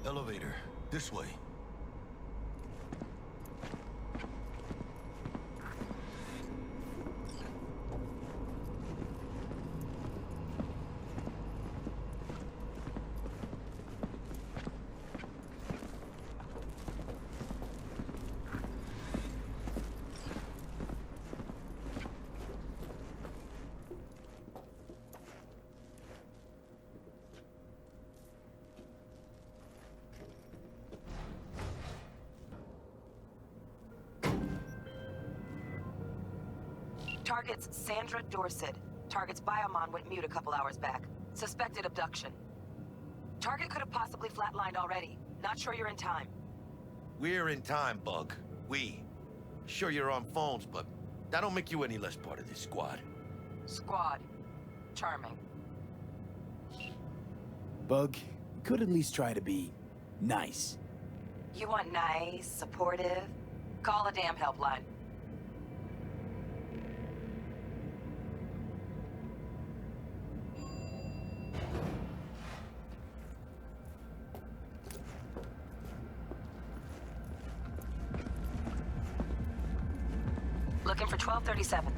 Elevator. This way. Target's Sandra Dorsett. Target's biomon went mute a couple hours back. Suspected abduction. Target could have possibly flatlined already. Not sure you're in time. We're in time, Bug. We. Sure you're on phones, but that don't make you any less part of this squad. Squad. Charming. Bug, could at least try to be nice. You want nice, supportive? Call a damn helpline. Looking for 1237.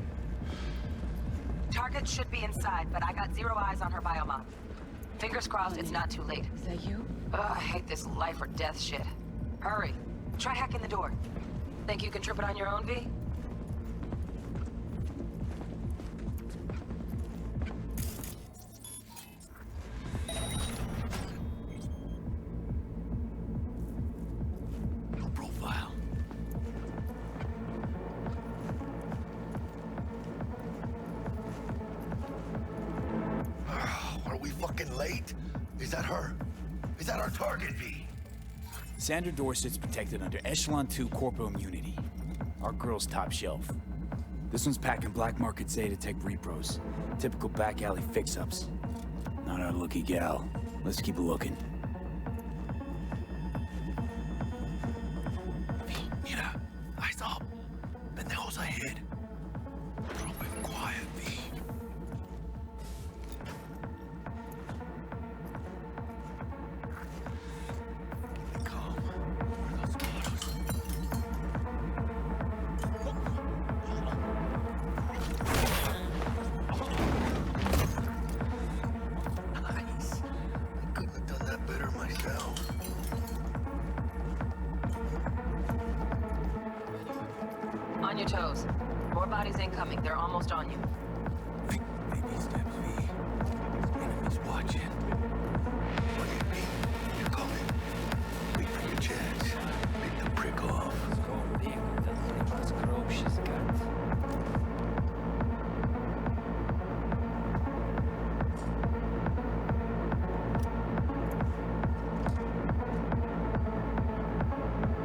Target should be inside, but I got 0 eyes on her biomon. Fingers crossed it's not too late. Is that you? Ugh, I hate this life or death shit. Hurry. Try hacking the door. Think you can trip it on your own, V? No profile. Are we fucking late? Is that her? Is that our target, V? Sandra Dorsett's protected under Echelon 2 corporal immunity. Our girl's top shelf. This one's packing black market Zetatech repros. Typical back alley fix-ups. Not our lucky gal. Let's keep looking. V, mira. Eyes up. Pendejos ahead. Drop it quiet, V. On your toes. More bodies incoming. They're almost on you. Baby steps, V. Enemies watching. Look at me. You're coming. Wait for your chance. Pick the prick off.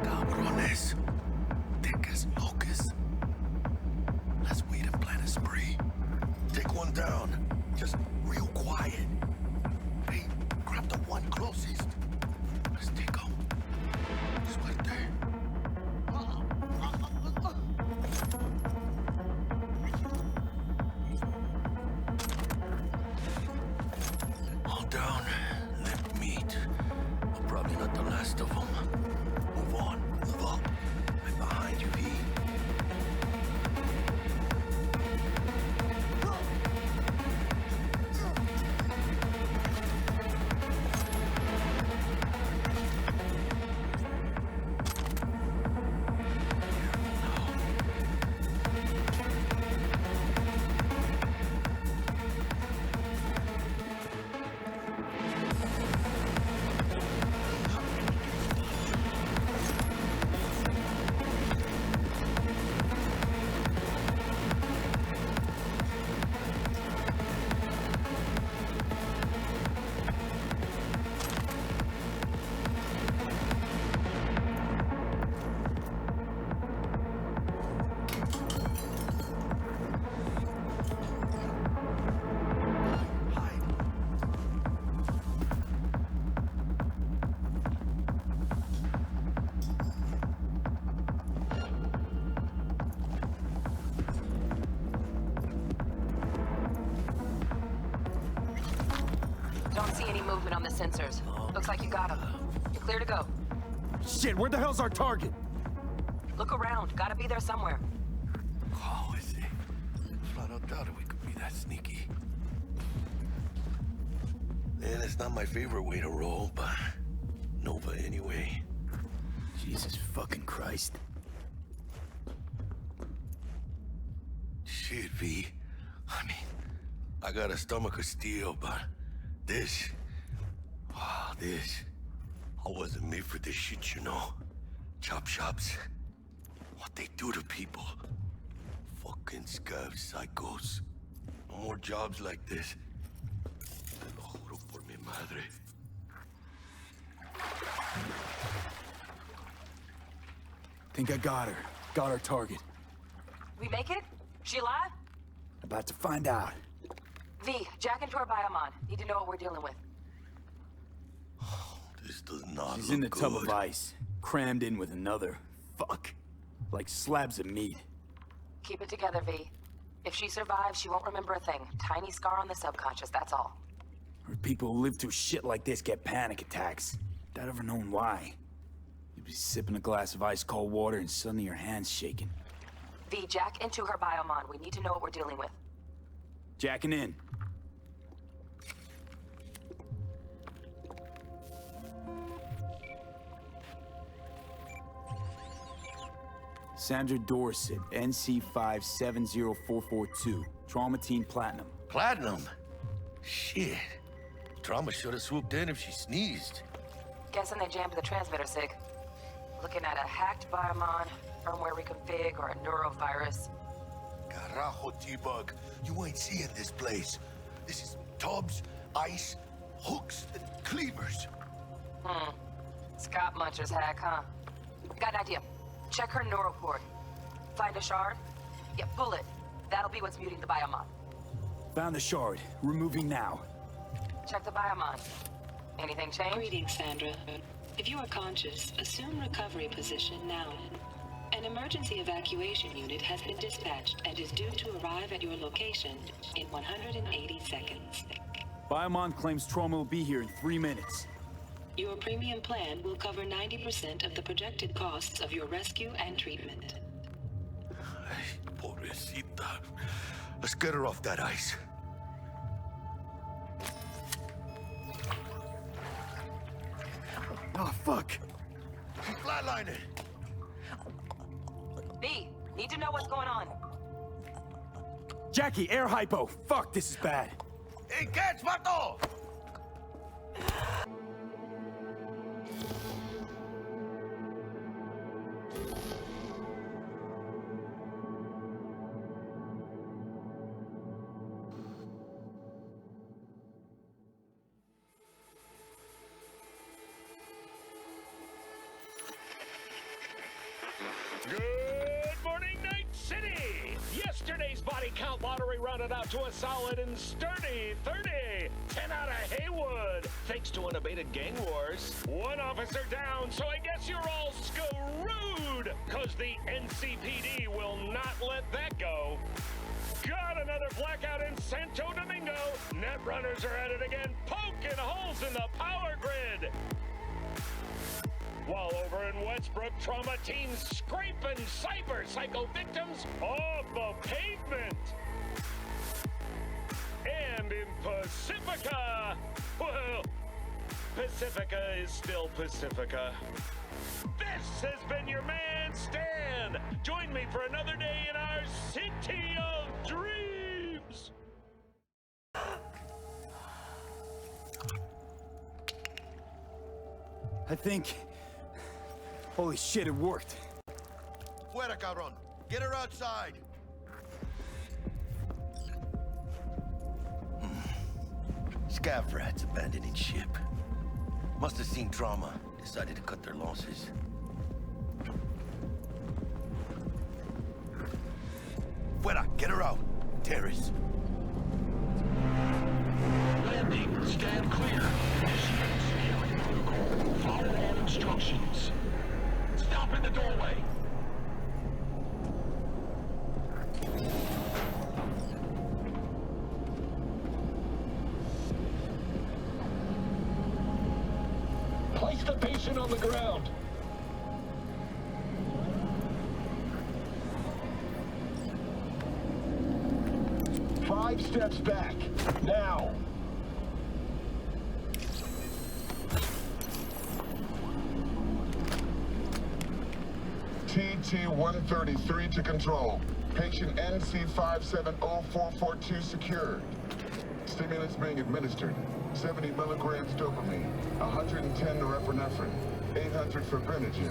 Cabrones. Ticas locas. Let's wait and plan a spree. Take one down. Just real quiet. Hey, grab the one closest. Let's take him. Suerte. All down. Let meet. But probably not the last of them. Move on. Move up. I'm behind you, V. Don't see any movement on the sensors. Looks like you got them. You're Clear to go. Shit, where the hell's our target? Look around. Gotta be there somewhere. Oh, I see. Flat out doubted we could be that sneaky. And it's not my favorite way to roll, but Nova anyway. Jesus fucking Christ. Shit, V. I mean, I got a stomach of steel, but this... Oh, this... I wasn't made for this shit, you know. Chop shops. What they do to people. Fucking scav psychos. No more jobs like this. Te lo juro por mi madre. Think I got her. Got our target. We make it? She alive? About to find out. V, jack into her biomon. Need to know what we're dealing with. This does not She's look in the tub good. of ice, crammed in with another. Fuck. Like slabs of meat. Keep it together, V. If she survives, she won't remember a thing. Tiny scar on the subconscious, that's all. Or people who live through shit like this get panic attacks. Without ever knowing why. You'd be sipping a glass of ice-cold water and suddenly your hand's shaking. V, jack into her biomon. We need to know what we're dealing with. Jacking in. Sandra Dorsett, NC570442. Trauma Team Platinum. Platinum? Shit. Trauma should have swooped in if she sneezed. Guessing they jammed the transmitter, Sig. Looking at a hacked biomon, firmware reconfig, or a neurovirus. Carajo, T-Bug. You ain't seeing this place. This is tubs, ice, hooks, and cleavers. Scott Muncher's hack, huh? Got an idea. Check her neural port. Find a shard? Yeah, pull it. That'll be what's muting the biomon. Found the shard. Removing now. Check the biomon. Anything change? Greetings, Sandra. If you are conscious, assume recovery position now. An emergency evacuation unit has been dispatched and is due to arrive at your location in 180 seconds. Biomon claims trauma will be here in 3 minutes. Your premium plan will cover 90% of the projected costs of your rescue and treatment. Ay, pobrecita. Let's get her off that ice. Oh, fuck. She's flatlining. B, need to know what's going on. Jackie, air hypo. Fuck, this is bad. Hey, catch, vato! Good morning, Night City! Yesterday's body count lottery rounded out to a solid and sturdy 30. 10 out of Haywood, thanks to unabated gang wars. One officer down, so I guess you're all screwed, cause the NCPD will not let that go. Got another blackout in Santo Domingo. Net runners are at it again, poking holes in the power grid. While over in Westbrook, trauma teams scraping cyber psycho victims off the pavement. And in Pacifica, well, Pacifica is still Pacifica. This has been your man, Stan. Join me for another day in our city of dreams. I think... Holy shit, it worked. Fuera, cabrón. Get her outside. Scav rats abandoning ship. Must have seen trauma. Decided to cut their losses. Fuera, get her out. Terrace. Landing, stand clear. Initiate scaling protocol. Follow all instructions. Stop in the doorway. Place the patient on on the ground. Five steps back. Now. TT-133 to control. Patient NC570442 secured. Stimulants being administered. 70 milligrams dopamine, 110 norepinephrine, 800 fibrinogen.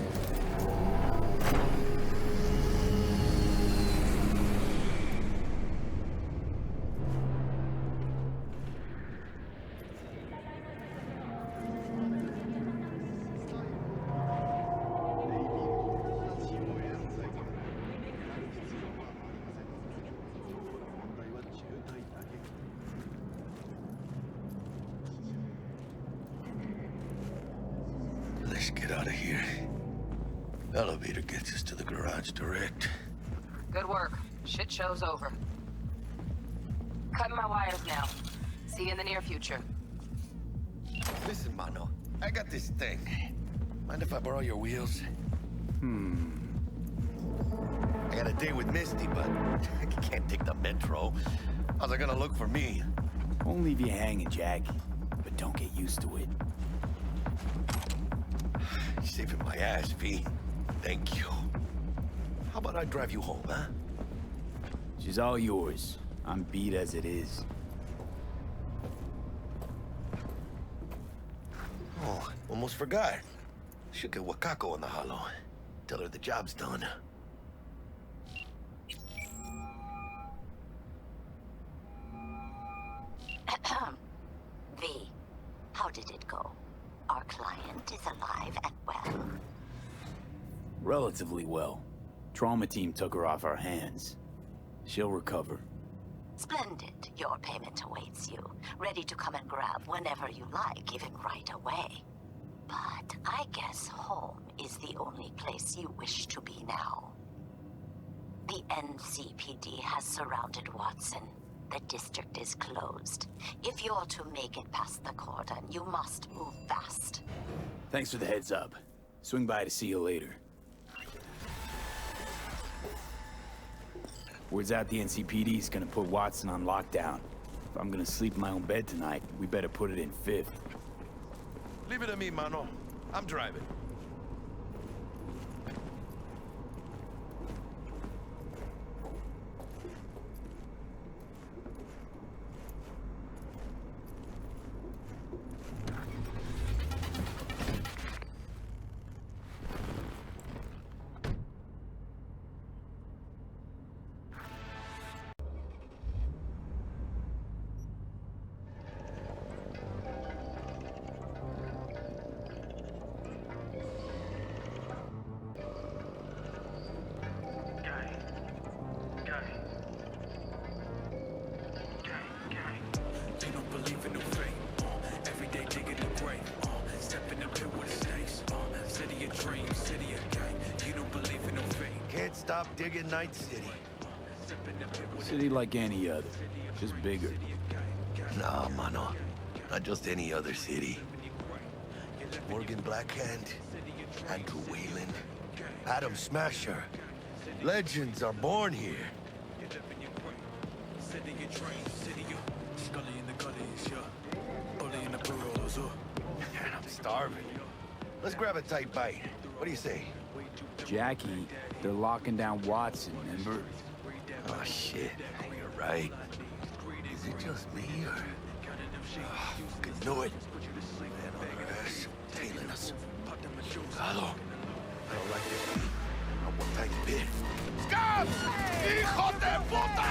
Let's get out of here. Elevator gets us to the garage direct. Good work. Shit show's over. Cutting my wires now. See you in the near future. Listen, Mano, I got this thing. Mind if I borrow your wheels? I got a date with Misty, but I can't take the metro. How's it gonna look for me? Won't leave you hanging, Jack. But don't get used to it. You're saving my ass, V. Thank you. How about I drive you home, huh? She's all yours. I'm beat as it is. Oh, almost forgot. Should get Wakako on the holo. Tell her the job's done. V, how did it go? Our client is alive and well. Relatively well. Trauma team took her off our hands. She'll recover. Splendid. Your payment awaits you. Ready to come and grab whenever you like, even right away. But I guess home is the only place you wish to be now. The NCPD has surrounded Watson. The district is closed. If you're to make it past the cordon, you must move fast. Thanks for the heads up. Swing by to see you later. Word's out the NCPD's gonna put Watson on lockdown. If I'm gonna sleep in my own bed tonight, we better put it in fifth. Leave it to me, Mano. I'm driving. Stop digging Night City. City like any other, just bigger. Nah, Mano. Not just any other city. Morgan Blackhand, Andrew Wayland, Adam Smasher. Legends are born here. Man, I'm starving. Let's grab a tight bite. What do you say? Jackie, they're locking down Watson, remember? Oh, shit. You're right. Is it just me, or... Oh, fucking knew it. Man on our ass, tailing us. Hello. I don't like this. Not one tiny bit. Scav! Hijo de puta!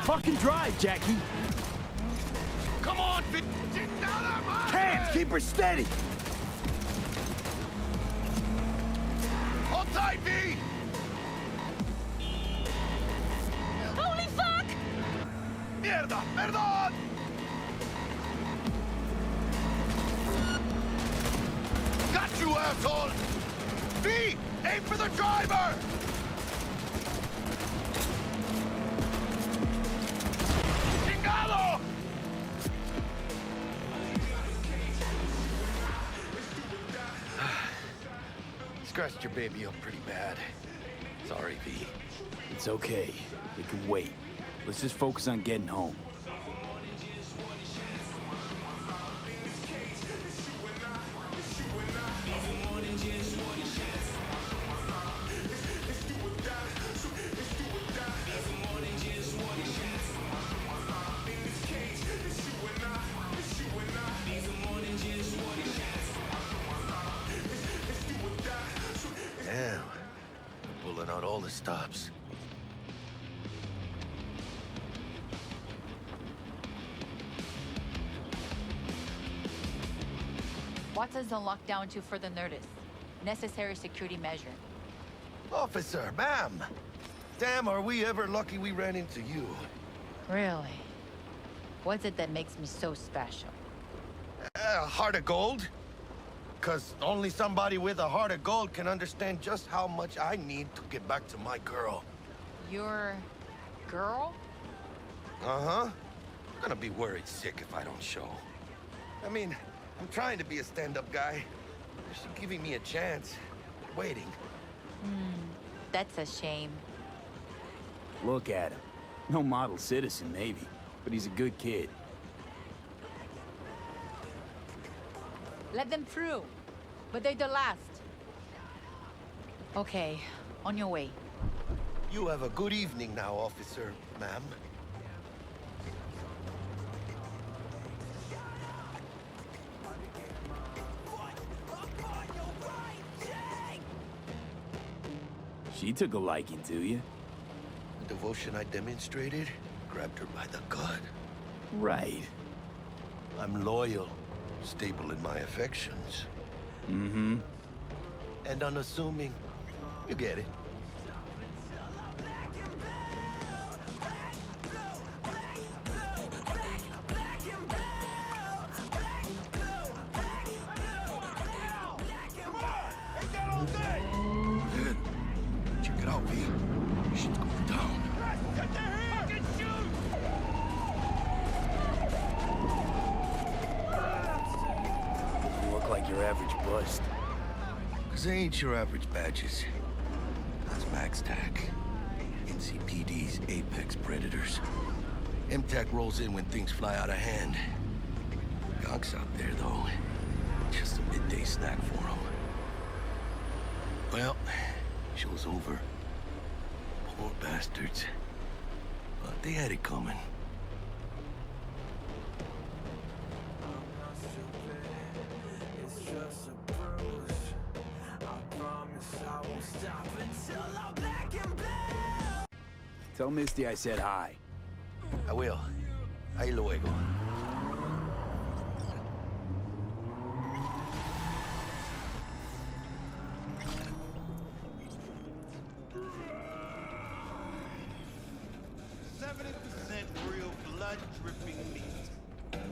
Fucking drive, Jackie! Come on, bitch! Hands, keep her steady! Hold tight, V! Holy fuck! Mierda! Perdón! Got you, asshole! V! Aim for the driver! Chingado! scratched your baby up pretty bad. Sorry, V. It's okay. It can wait. Let's just focus on getting home. Damn. We're pulling out all the stops. Watson's on lockdown to further notice. Necessary security measure. Officer, ma'am! Damn, are we ever lucky we ran into you. Really? What's it that makes me so special? Heart of gold? Cause only somebody with a heart of gold can understand just how much I need to get back to my girl. Your girl? Uh-huh. I'm gonna be worried sick if I don't show. I mean, I'm trying to be a stand-up guy. She's giving me a chance. Waiting. That's a shame. Look at him. No model citizen, maybe, but he's a good kid. Let them through. But they're the last. Okay, on your way. You have a good evening now, officer, ma'am. She took a liking to you. The devotion I demonstrated grabbed her by the gut. Right. I'm loyal, stable in my affections. Mm-hmm. And unassuming. You get it. Check it out, V. Shit's going down. You look like your average bust. Cause they ain't your average badges. That's MaxTac. NCPD's apex predators. MTAC rolls in when things fly out of hand. Gonks out there, though. Just a midday snack for them. Well, show's over. Poor bastards. But they had it coming. Tell Misty I said hi. I will. Ahí luego.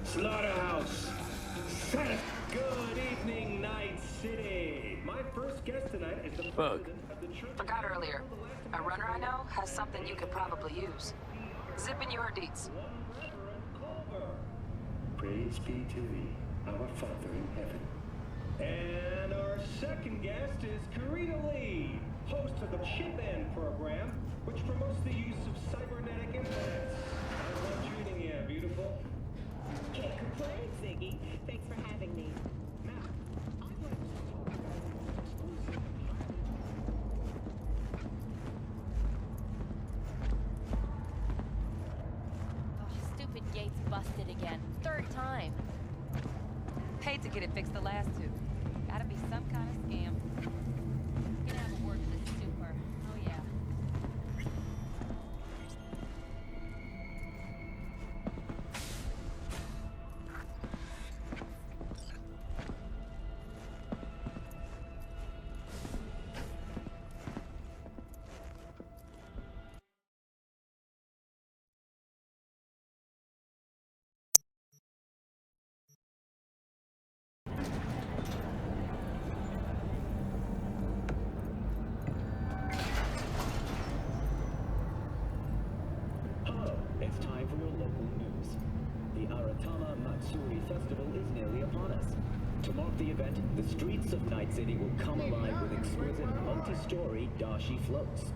Slaughterhouse. Good evening, Night City. My first guest tonight is the Bug. president of the Church. Forgot earlier. A runner I know has something you could probably use. Zip in your deets. Praise be to thee, our Father in heaven. And our second guest is Karina Lee, host of the Chip In program, which promotes the use of cybernetic implants. How's that treating you, beautiful? Can't complain, Ziggy. Thanks for having me. Now, I'd like to talk about exclusive. Oh, stupid gate's busted again. Third time. Paid to get it fixed the last two. Gotta be some kind of scam. Gonna have a word with this super. Oh yeah. Hello, it's time for your local news. The Aratama Matsuri Festival is nearly upon us. To mark the event, the streets of Night City will come alive with exquisite multi-story dashi floats.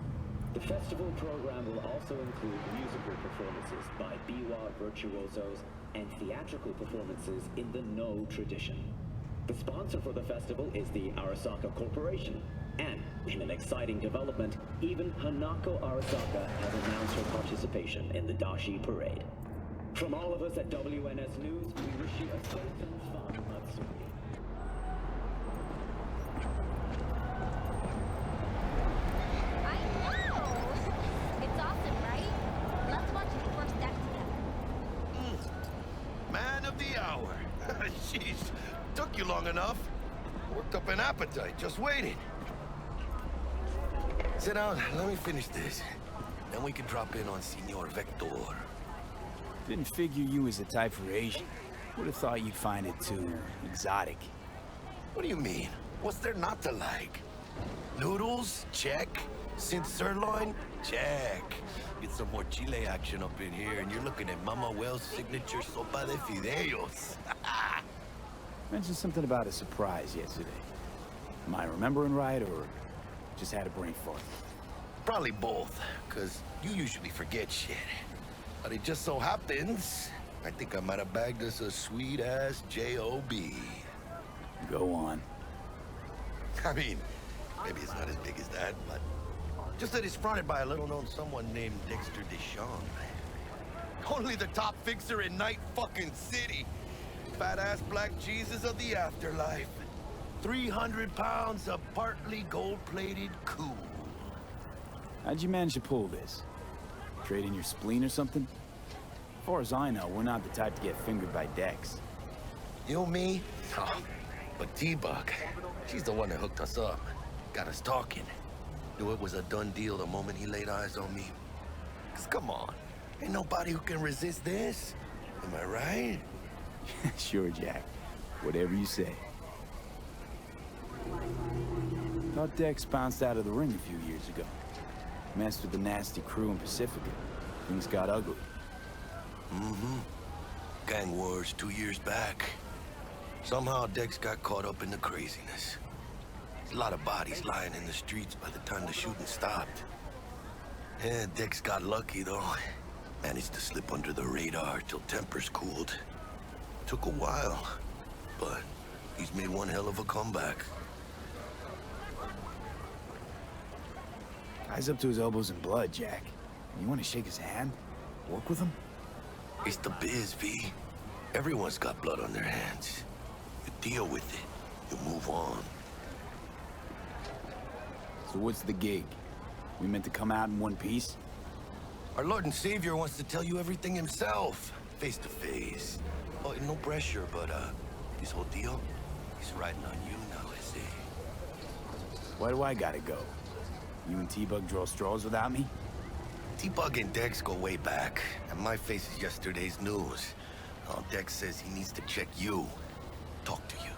The festival program will also include musical performances by biwa virtuosos and theatrical performances in the No tradition. The sponsor for the festival is the Arasaka Corporation, and in an exciting development, even Hanako Arasaka has announced her participation in the Dashi Parade. From all of us at WNS News, we wish you a safe and fun Matsuri. I know! It's awesome, right? Let's watch the first act together. Man of the hour. Jeez, took you long enough. Worked up an appetite, just waiting. Sit down, let me finish this. Then we can drop in on Senor Vector. Didn't figure you was the type for Asian. Would have thought you'd find it too exotic. What do you mean? What's there not to like? Noodles? Check. Synth sirloin? Check. Get some more Chile action up in here, and you're looking at Mama Wells' signature sopa de fideos. Mentioned something about a surprise yesterday. Am I remembering right, or just had a brain fart? Probably both, because you usually forget shit. But it just so happens, I think I might have bagged us a sweet-ass J.O.B. Go on. I mean, maybe it's not as big as that, but just that it's fronted by a little-known someone named Dexter DeShawn. Only the top fixer in Night fucking City. Fat-ass black Jesus of the afterlife. 300 pounds of partly gold-plated cool. How'd you manage to pull this? Trade in your spleen or something? As far as I know, we're not the type to get fingered by Dex. You, me? Oh, but T-Bug, she's the one that hooked us up. Got us talking. Knew it was a done deal the moment he laid eyes on me. 'Cause come on, ain't nobody who can resist this. Am I right? Sure, Jack. Whatever you say. Thought Dex bounced out of the ring a few years ago. Messed with the nasty crew in Pacifica. Things got ugly. Mm-hmm. Gang wars 2 years back. Somehow Dex got caught up in the craziness. There's a lot of bodies lying in the streets by the time the shooting stopped. Yeah, Dex got lucky, though. Managed to slip under the radar till tempers cooled. Took a while, but he's made one hell of a comeback. Guy's up to his elbows in blood, Jack. You want to shake his hand? Work with him? It's the biz, V. Everyone's got blood on their hands. You deal with it. You move on. So what's the gig? We meant to come out in one piece? Our Lord and Savior wants to tell you everything himself, face to face. Oh, no pressure, but this whole deal, he's riding on you now, is he? Why do I gotta go? You and T-Bug draw straws without me? T-Bug and Dex go way back, and my face is yesterday's news. Oh, Dex says he needs to check you, talk to you.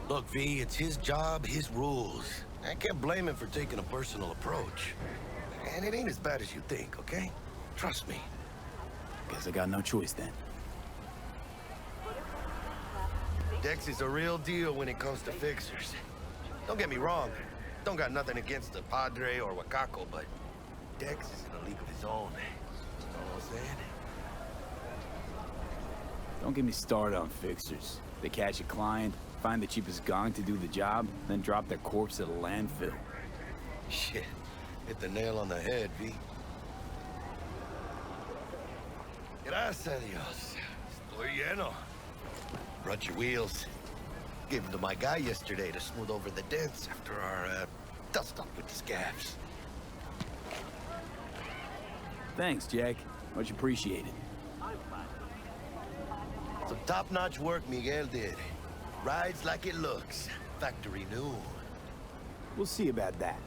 Look, V, it's his job, his rules. I can't blame him for taking a personal approach. And it ain't as bad as you think, okay? Trust me. Guess I got no choice then. Dex is a real deal when it comes to fixers. Don't get me wrong. Don't got nothing against the Padre or Wakako, but Dex is in a league of his own. You know what I'm saying? Don't get me started on fixers. They catch a client, find the cheapest gong to do the job, then drop their corpse at a landfill. Shit. Hit the nail on the head, V. Gracias a Dios. Estoy lleno. Brought your wheels. Gave them to my guy yesterday to smooth over the dents after our dust-up with the scabs. Thanks, Jack. Much appreciated. Some top-notch work Miguel did. Rides like it looks. Factory new. We'll see about that.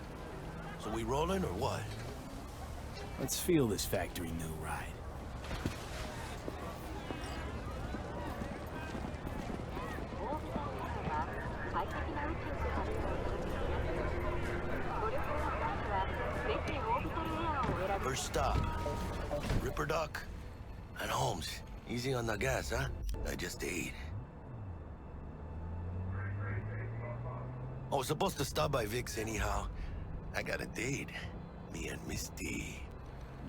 So we rolling or what? Let's feel this factory new ride. First stop, Ripper Duck and Holmes. Easy on the gas, huh? I just ate. I was supposed to stop by Vic's anyhow. I got a date. Me and Misty.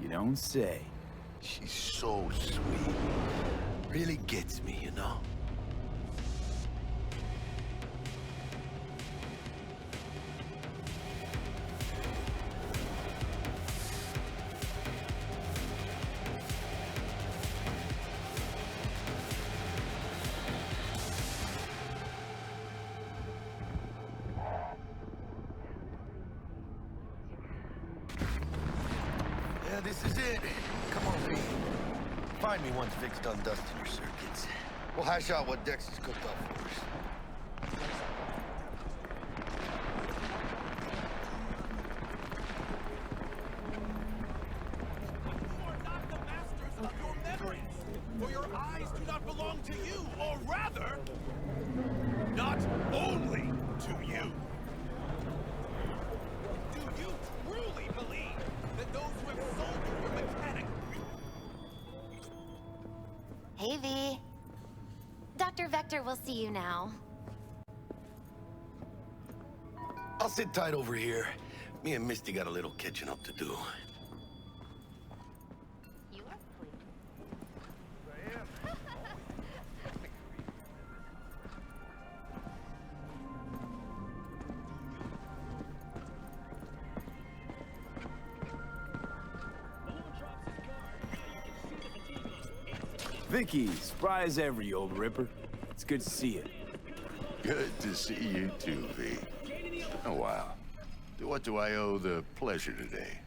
You don't say. She's so sweet. Really gets me, you know? Yeah, this is it. Come on, V. Find me once Vic's done dusting your circuits. We'll hash out what Dex has cooked up for us. You are not the masters of your memories, for your eyes do not belong to you, or rather, not only to you. Do you truly believe that those who have sold you your mechanic? Hey, V. Dr. Vector will see you now. I'll sit tight over here. Me and Misty got a little catching up to do. You are clean. Vicky, spry as ever, you old ripper. It's good to see you. Good to see you too, V. Oh, wow. To what do I owe the pleasure today?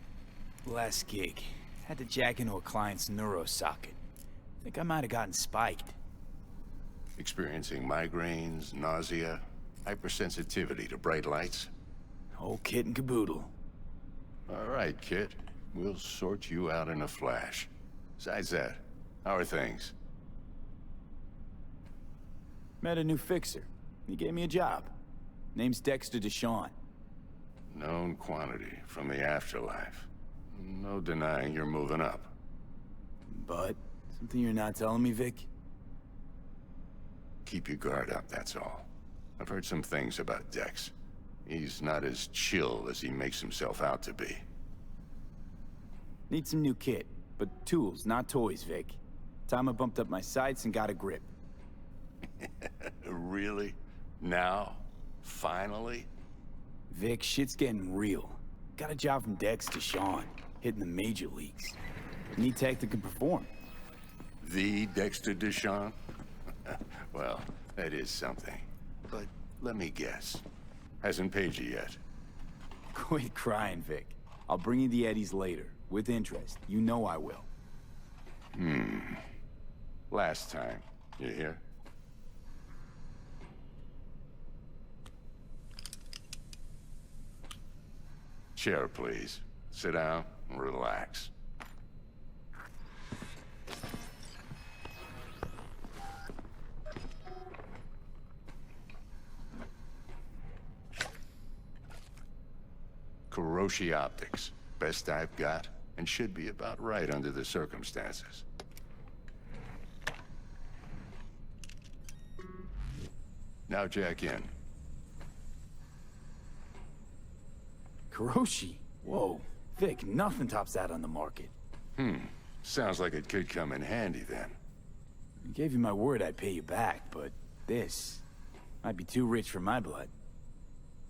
Last gig. Had to jack into a client's neuro socket. Think I might have gotten spiked. Experiencing migraines, nausea, hypersensitivity to bright lights? Whole kit and caboodle. All right, kid. We'll sort you out in a flash. Besides that, how are things? Met a new fixer. He gave me a job. Name's Dexter DeShawn. Known quantity from the afterlife. No denying you're moving up. But, something you're not telling me, Vic? Keep your guard up, that's all. I've heard some things about Dex. He's not as chill as he makes himself out to be. Need some new kit, but tools, not toys, Vic. Time I bumped up my sights and got a grip. Really? Now? Finally? Vic, shit's getting real. Got a job from Dex DeShawn, hitting the major leagues. Need tech that can perform. The Dexter DeShawn? Well, that is something. But let me guess. Hasn't paid you yet. Quit crying, Vic. I'll bring you the eddies later, with interest. You know I will. Last time. You hear? Chair, please. Sit down and relax. Kuroshi Optics. Best I've got, and should be about right under the circumstances. Now jack in. Kuroshi? Whoa. Vic, nothing tops that on the market. Sounds like it could come in handy then. I gave you my word I'd pay you back, but this might be too rich for my blood.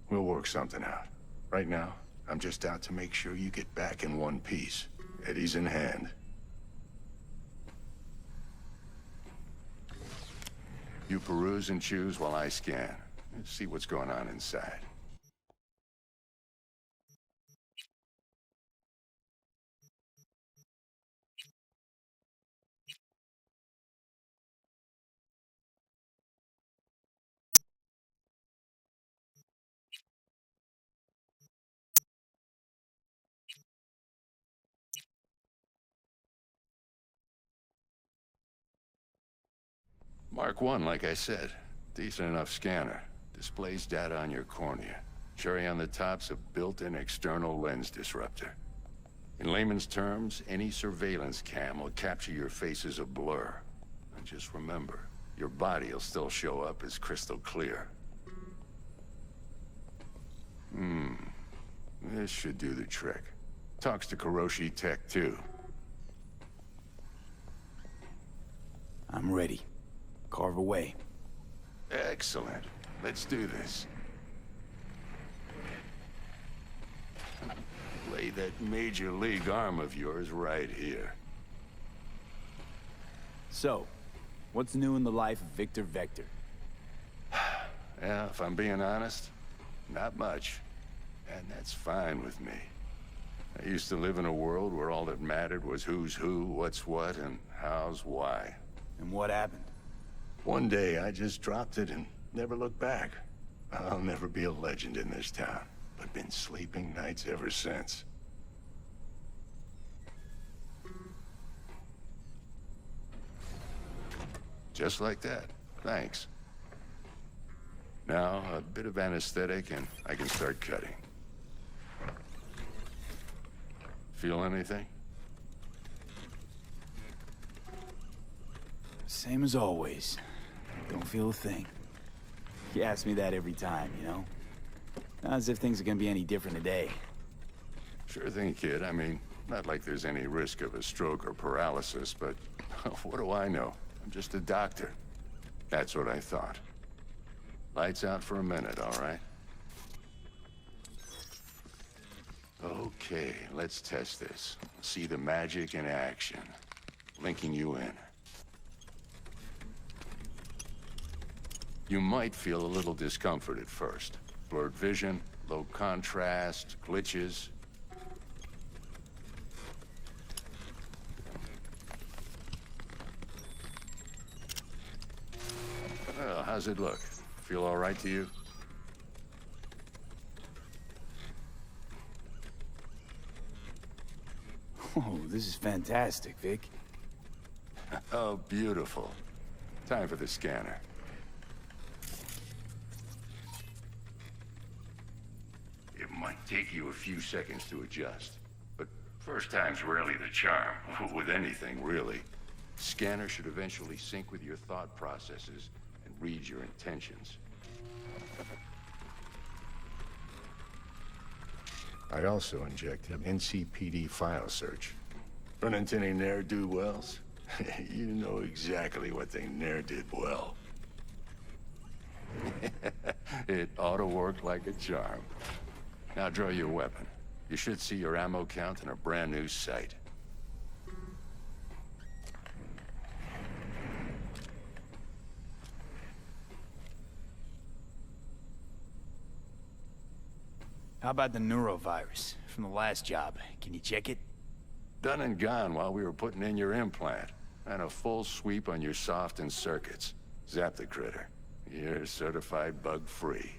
We'll work something out. Right now, I'm just out to make sure you get back in one piece. Eddie's in hand. You peruse and choose while I scan. Let's see what's going on inside. Mark 1, like I said. Decent enough scanner. Displays data on your cornea. Cherry on the top's a built-in external lens disruptor. In layman's terms, any surveillance cam will capture your face as a blur. just remember, your body will still show up as crystal clear. This should do the trick. Talks to Kuroshi Tech, too. I'm ready. Carve away. Excellent. Let's do this. Lay that major league arm of yours right here. So, what's new in the life of Victor Vector? Yeah, if I'm being honest, not much. And that's fine with me. I used to live in a world where all that mattered was who's who, what's what, and how's why. And what happened? One day, I just dropped it and never looked back. I'll never be a legend in this town, but been sleeping nights ever since. Just like that. Thanks. Now, a bit of anesthetic and I can start cutting. Feel anything? Same as always. Don't feel a thing. You ask me that every time, you know? Not as if things are gonna be any different today. Sure thing, kid. I mean, not like there's any risk of a stroke or paralysis, but what do I know? I'm just a doctor. That's what I thought. Lights out for a minute, all right? Okay, let's test this. See the magic in action. Linking you in. You might feel a little discomfort at first. Blurred vision, low contrast, glitches. Well, how's it look? Feel all right to you? Oh, this is fantastic, Vic. Oh, beautiful. Time for the scanner. It might take you a few seconds to adjust, but first time's rarely the charm, with anything, really. Scanner should eventually sync with your thought processes and read your intentions. I also injected NCPD file search. Run into any ne'er-do-wells? You know exactly what they ne'er did well. It ought to work like a charm. Now draw your weapon. You should see your ammo count in a brand new sight. How about the neurovirus from the last job? Can you check it? Done and gone while we were putting in your implant. And a full sweep on your soft and circuits. Zap the critter. You're certified bug-free.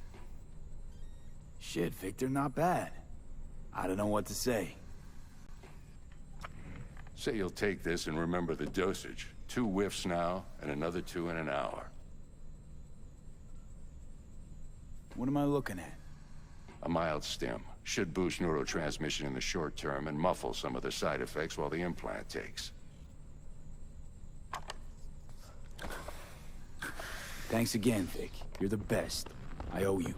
Shit, Victor, not bad. I don't know what to say. Say you'll take this and remember the dosage. 2 whiffs now, and another 2 in an hour. What am I looking at? A mild stim. Should boost neurotransmission in the short term and muffle some of the side effects while the implant takes. Thanks again, Vic. You're the best. I owe you.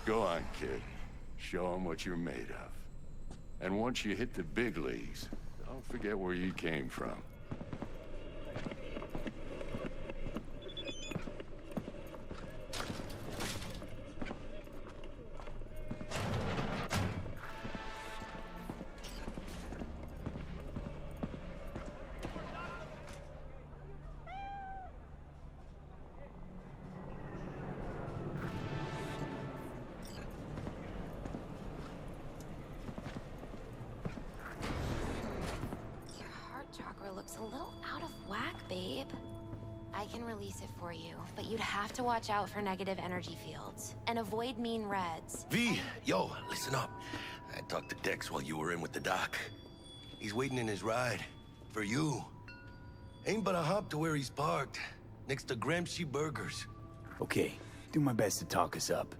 Go on, kid. Show them what you're made of. And once you hit the big leagues, don't forget where you came from. Looks a little out of whack, babe. I can release it for you, but you'd have to watch out for negative energy fields and avoid mean reds. V, yo, listen up. I talked to Dex while you were in with the doc. He's waiting in his ride. For you. Ain't but a hop to where he's parked. Next to Gramsci Burgers. Okay, do my best to talk us up.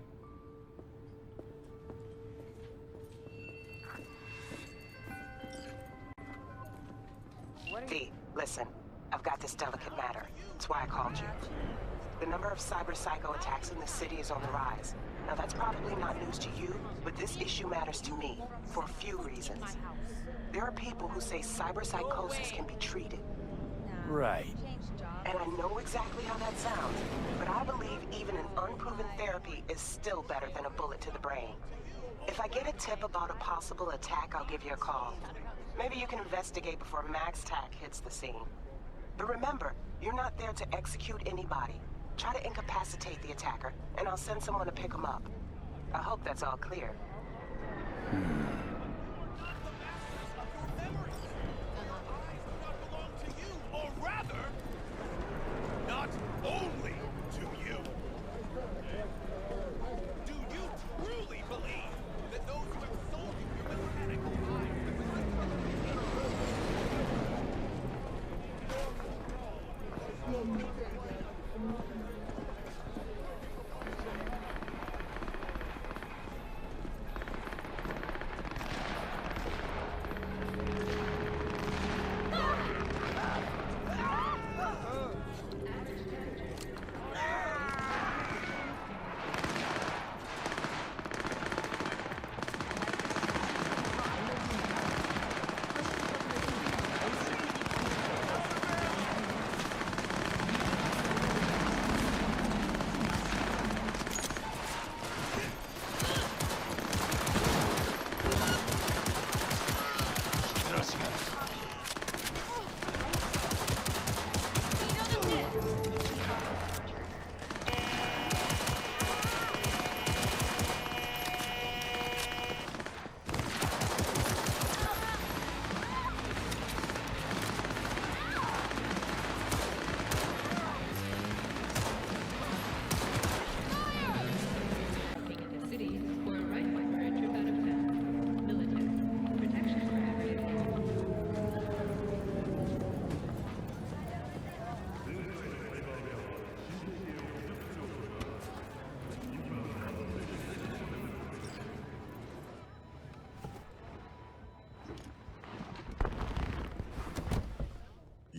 V, Listen, I've got this delicate matter. That's why I called you. The number of cyber-psycho attacks in the city is on the rise. Now that's probably not news to you, but this issue matters to me, for a few reasons. There are people who say cyberpsychosis can be treated. Right. And I know exactly how that sounds, but I believe even an unproven therapy is still better than a bullet to the brain. If I get a tip about a possible attack, I'll give you a call. Maybe you can investigate before Max Tack hits the scene. But remember, you're not there to execute anybody. Try to incapacitate the attacker, and I'll send someone to pick him up. I hope that's all clear. Or rather, not only to you. Do you truly believe that those who have sold you your mechanical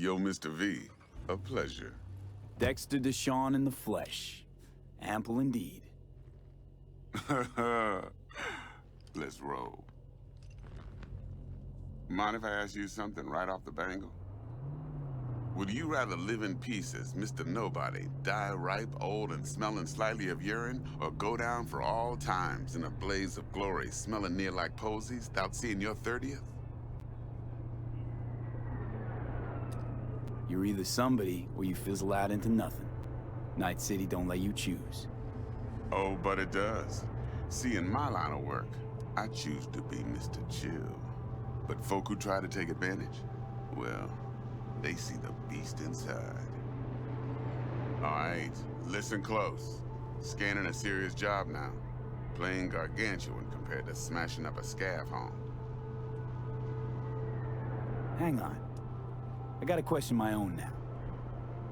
Yo, Mr. V, a pleasure. Dexter DeShawn in the flesh. Ample indeed. Let's roll. Mind if I ask you something right off the bangle? Would you rather live in peace as Mr. Nobody, die ripe, old, and smelling slightly of urine, or go down for all times in a blaze of glory, smelling near like posies, without seeing your 30th? You're either somebody, or you fizzle out into nothing. Night City don't let you choose. Oh, but it does. See, in my line of work, I choose to be Mr. Chill. But folk who try to take advantage, well, they see the beast inside. All right, listen close. Scanning a serious job now. Playing gargantuan compared to smashing up a scav home. Hang on. I got a question of my own now.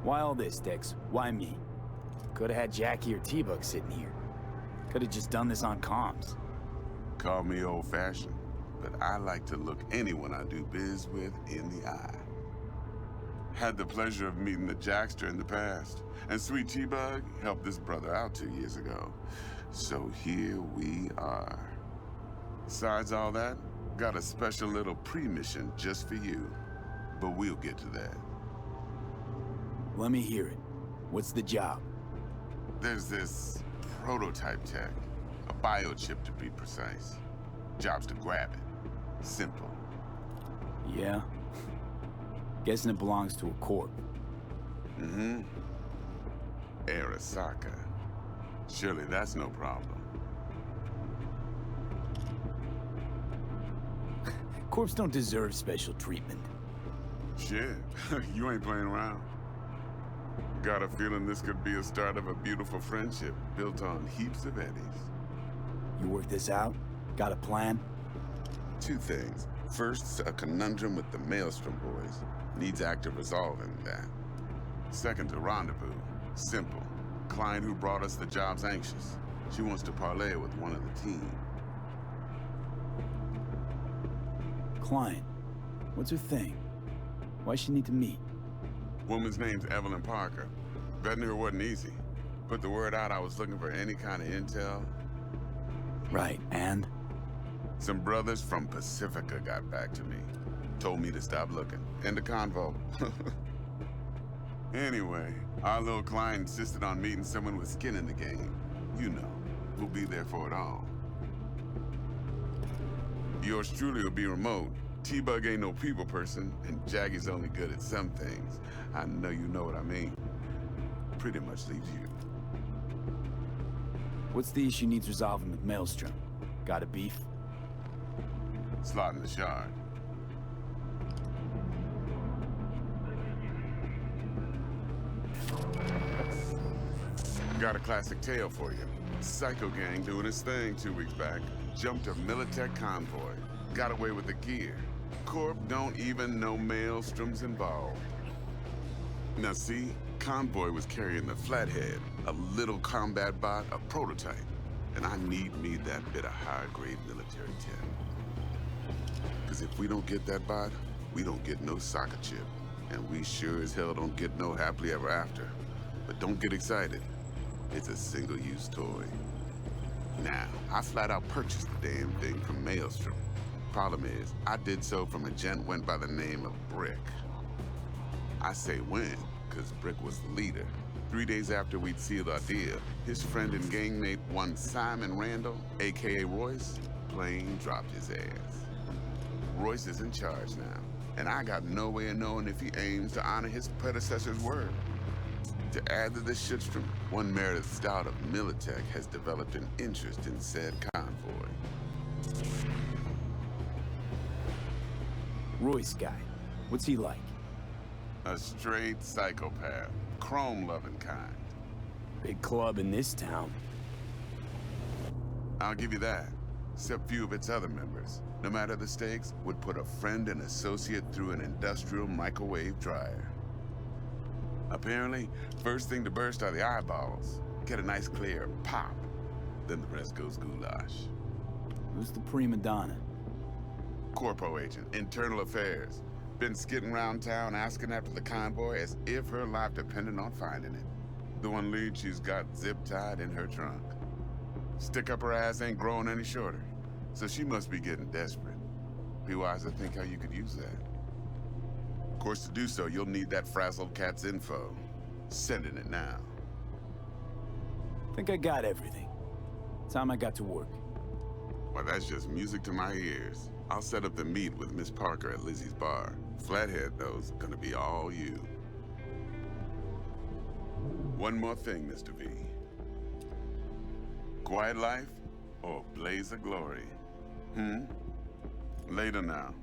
Why all this, Dex? Why me? Could've had Jackie or T-Bug sitting here. Could've just done this on comms. Call me old-fashioned, but I like to look anyone I do biz with in the eye. Had the pleasure of meeting the Jackster in the past, and sweet T-Bug helped this brother out 2 years ago. So here we are. Besides all that, got a special little pre-mission just for you. But we'll get to that. Let me hear it. What's the job? There's this prototype tech. A biochip, to be precise. Job's to grab it. Simple. Yeah? Guessing it belongs to a corp. Mm-hmm. Arasaka. Surely that's no problem. Corps don't deserve special treatment. Shit, you ain't playing around. Got a feeling this could be a start of a beautiful friendship built on heaps of eddies. You work this out? Got a plan? Two things. First, a conundrum with the Maelstrom boys. Needs active resolving that. Second, a rendezvous. Simple. Client who brought us the job's anxious. She wants to parlay with one of the team. Client? What's her thing? Why she need to meet? Woman's name's Evelyn Parker. Vetting her wasn't easy. Put the word out I was looking for any kind of intel. Right, and? Some brothers from Pacifica got back to me. Told me to stop looking. End of convo. Anyway, our little client insisted on meeting someone with skin in the game. You know, who'll be there for it all. Yours truly will be remote. T-Bug ain't no people person, and Jaggy's only good at some things. I know you know what I mean. Pretty much leaves you. What's the issue needs resolving with Maelstrom? Got a beef? Slotting the shard. Got a classic tale for you. Psycho gang doing his thing 2 weeks back. Jumped a Militech convoy. Got away with the gear. Corp don't even know Maelstrom's involved. Now see, convoy was carrying the Flathead, a little combat bot, a prototype. And I need me that bit of high-grade military tech. Because if we don't get that bot, we don't get no soccer chip. And we sure as hell don't get no happily ever after. But don't get excited. It's a single-use toy. Now, I flat out purchased the damn thing from Maelstrom. Problem is, I did so from a gent went by the name of Brick. I say when, because Brick was the leader. 3 days after we'd sealed our deal, his friend and gangmate, one Simon Randall, a.k.a. Royce, plain dropped his ass. Royce is in charge now, and I got no way of knowing if he aims to honor his predecessor's word. To add to this shitstrom, one Meredith Stout of Militech has developed an interest in said convoy. Royce guy. What's he like? A straight psychopath. Chrome-loving kind. Big club in this town. I'll give you that. Except few of its other members, no matter the stakes, would put a friend and associate through an industrial microwave dryer. Apparently, first thing to burst are the eyeballs. Get a nice clear pop. Then the rest goes goulash. Who's the prima donna? Corpo agent, internal affairs. Been skidding around town asking after the convoy as if her life depended on finding it. The one lead she's got zip-tied in her trunk. Stick up her ass ain't growing any shorter, so she must be getting desperate. Be wise to think how you could use that. Of course, to do so, you'll need that frazzled cat's info. Sending it now. Think I got everything. Time I got to work. Well, that's just music to my ears. I'll set up the meet with Miss Parker at Lizzie's bar. Flathead, though's gonna be all you. One more thing, Mr. V. Quiet life or blaze of glory? Later now.